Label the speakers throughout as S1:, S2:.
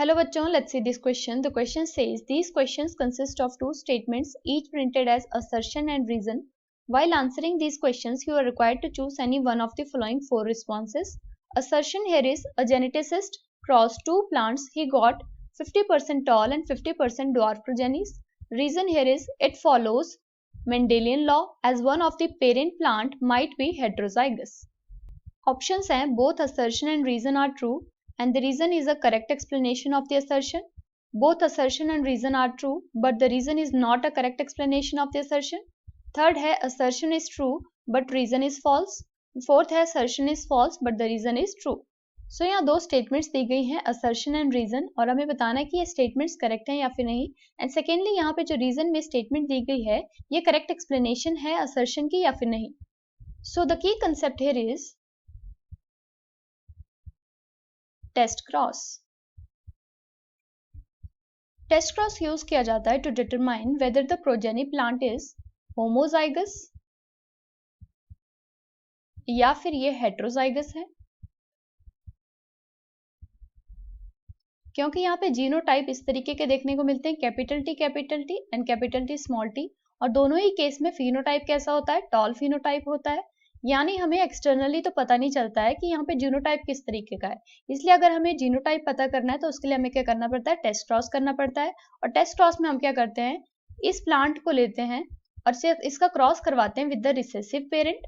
S1: Hello bachon, let's see this question. The question says these questions consist of two statements each printed as assertion and reason. While answering these questions you are required to choose any one of the following four responses. Assertion here is a geneticist crossed two plants, he got 50% tall and 50% dwarf progenies. Reason here is it follows Mendelian law as one of the parent plant might be heterozygous. Options हैं both assertion and reason are true and the reason is a correct explanation of the assertion. Both assertion and reason are true but the reason is not a correct explanation of the assertion. Third है assertion is true but reason is false. Fourth है assertion is false but the reason is true. So यहाँ दो statements दी गई हैं assertion and reason और हमें बताना है कि ये स्टेटमेंट्स करेक्ट हैं या फिर नहीं. एंड सेकेंडली यहाँ पे जो रीजन में स्टेटमेंट दी गई है ये करेक्ट एक्सप्लेनेशन है assertion की या फिर नहीं. So the key concept here is test cross. Test cross use किया जाता है to determine whether the progeny plant is homozygous या फिर ये हेट्रोजाइगस है. क्योंकि यहाँ पे जीनोटाइप इस तरीके के देखने को मिलते हैं capital T and capital T small T और दोनों ही केस में फिनोटाइप कैसा होता है, टॉल फिनोटाइप होता है. यानी हमें एक्सटर्नली तो पता नहीं चलता है कि यहाँ पे जीनोटाइप किस तरीके का है. इसलिए अगर हमें जीनोटाइप पता करना है तो उसके लिए हमें क्या करना पड़ता है, टेस्ट क्रॉस करना पड़ता है. और टेस्ट क्रॉस में हम क्या करते हैं, इस प्लांट को लेते हैं और सिर्फ इसका क्रॉस करवाते हैं विद द रिसेसिव पेरेंट.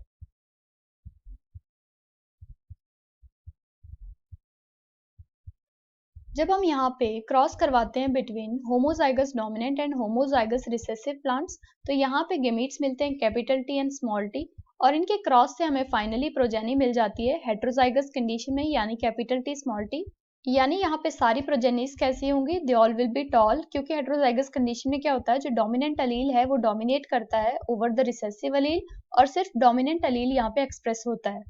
S1: जब हम यहाँ पे क्रॉस करवाते हैं between homozygous dominant and homozygous recessive plants तो यहाँ पे गेमीट्स मिलते हैं capital T and small T और इनके क्रॉस से हमें फाइनली प्रोजेनी मिल जाती है हेट्रोजाइगस कंडीशन में यानी कैपिटल टी स्मॉल टी. यानी यहाँ पे सारी प्रोजेनीज कैसी होंगी, they all will be toll. क्योंकि हेट्रोजाइगस कंडीशन में क्या होता है, जो डोमिनेंट अलील है वो डोमिनेट करता है ओवर द रिसेसिव अलील और सिर्फ डोमिनेंट अलील यहाँ पे एक्सप्रेस होता है.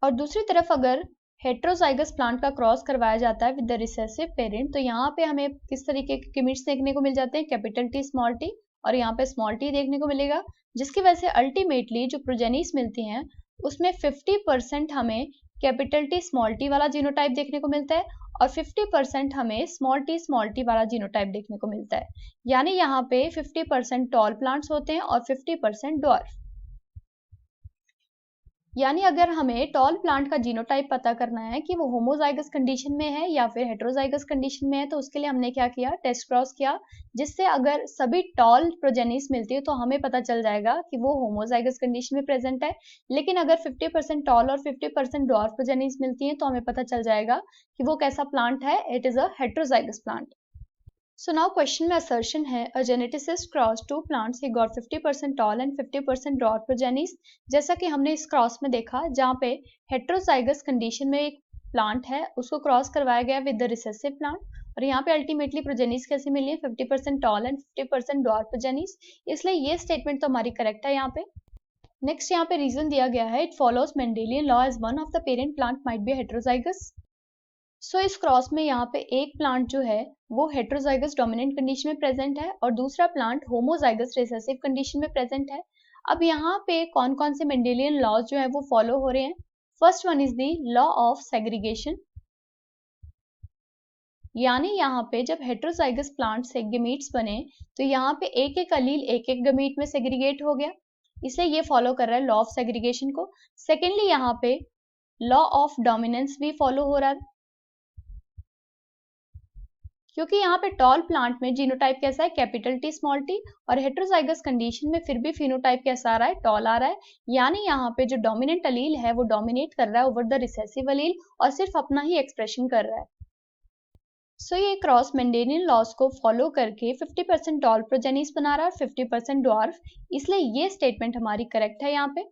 S1: और दूसरी तरफ अगर हेट्रोजाइगस प्लांट का क्रॉस करवाया जाता है विद द रिसेसिव पेरेंट तो यहाँ पे हमें किस तरीके के गेमीट्स देखने को मिल जाते हैं, कैपिटल टी स्मॉल टी और यहाँ पे स्मॉल टी देखने को मिलेगा. जिसकी वजह से अल्टीमेटली जो प्रोजेनीस मिलती हैं उसमें 50% हमें कैपिटल टी स्मॉल टी वाला जीनोटाइप देखने को मिलता है और 50% हमें स्मॉल टी वाला जीनोटाइप देखने को मिलता है. यानी यहाँ पे 50% टॉल प्लांट्स होते हैं और 50% ड्वार्फ. यानी अगर हमें टॉल प्लांट का जीनोटाइप पता करना है कि वो होमोजाइगस कंडीशन में है या फिर हेट्रोजाइगस कंडीशन में है तो उसके लिए हमने क्या किया, टेस्ट क्रॉस किया. जिससे अगर सभी टॉल प्रोजेनिस मिलती है तो हमें पता चल जाएगा कि वो होमोजाइगस कंडीशन में प्रेजेंट है. लेकिन अगर 50% टॉल और 50% ड्वार्फ प्रोजेनिस मिलती है तो हमें पता चल जाएगा कि वो कैसा प्लांट है, it is a heterozygous plant. So now question में assertion है a geneticist crossed two plants, he got 50% tall and 50% dwarf progenies. जैसा कि हमने इस क्रॉस में देखा जहाँ पे हेट्रोजाइगस कंडीशन में एक प्लांट है उसको क्रॉस करवाया गया विद द रिसेसिव प्लांट और यहाँ पे अल्टीमेटली प्रोजेनीस कैसी मिली है, 50% टॉल एंड 50% ड्वार्फ प्रोजेनीस. इसलिए ये स्टेटमेंट तो हमारी करेक्ट है यहाँ पे. नेक्स्ट यहाँ पे रीजन दिया गया है it follows Mendelian law as one of the parent plant might be heterozygous. So इस क्रॉस में यहाँ पे एक प्लांट जो है वो हेट्रोजाइगस डोमिनेंट कंडीशन में प्रेजेंट है और दूसरा प्लांट होमोजाइगस रिसेसिव कंडीशन में प्रेजेंट है. अब यहाँ पे कौन कौन से मेंडेलियन लॉज जो है वो फॉलो हो रहे हैं. First one is the law of segregation. यानी यहाँ पे जब हेट्रोजाइगस प्लांट से गेमीट्स बने तो यहाँ पे एक एक अलील एक एक गेमीट में सेग्रीगेट हो गया, इसलिए ये फॉलो कर रहा है लॉ ऑफ सेग्रीगेशन को. सेकेंडली यहाँ पे लॉ ऑफ डोमिनेंस भी फॉलो हो रहा है क्योंकि यहाँ पे टॉल प्लांट में जीनोटाइप कैसा है, कैपिटल टी स्मॉल टी और हेट्रोजाइगस कंडीशन में फिर भी फिनोटाइप कैसा आ रहा है, टॉल आ रहा है. यानी यहाँ पे जो डोमिनेंट अलील है वो डोमिनेट कर रहा है ओवर द रिसेसिव अलील और सिर्फ अपना ही एक्सप्रेशन कर रहा है. सो ये क्रॉस मेंडेलियन लॉस को फॉलो करके 50% टॉल प्रोजेनिस बना रहा है और 50% ड्वार्फ. इसलिए ये स्टेटमेंट हमारी करेक्ट है यहाँ पे.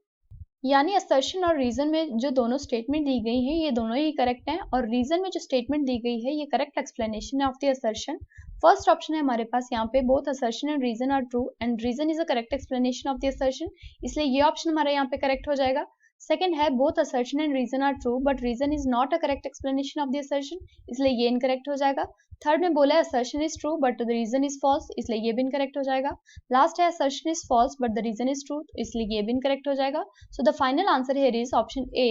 S1: यानी असर्शन और रीजन में जो दोनों स्टेटमेंट दी गई हैं ये दोनों ही करेक्ट हैं और रीजन में जो स्टेटमेंट दी गई है ये करेक्ट एक्सप्लेनेशन है of the assertion. First option है हमारे पास यहाँ पे both assertion and reason are true and reason is a correct explanation of the assertion, इसलिए ये ऑप्शन हमारा यहाँ पे करेक्ट हो जाएगा. सेकंड है both assertion and reason are true but reason is not a correct explanation of the assertion, इसलिए ये इनकरेक्ट हो जाएगा. थर्ड में बोला है assertion is true but the reason is false, इसलिए ये भी इनकरेक्ट हो जाएगा. लास्ट है assertion is false but the reason is true, इसलिए ये भी इनकरेक्ट हो जाएगा. So the final answer here is option A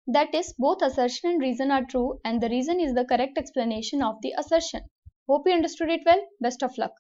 S1: That is, both assertion and reason are true, and the reason is the correct explanation of the assertion. Hope you understood it well. Best of luck.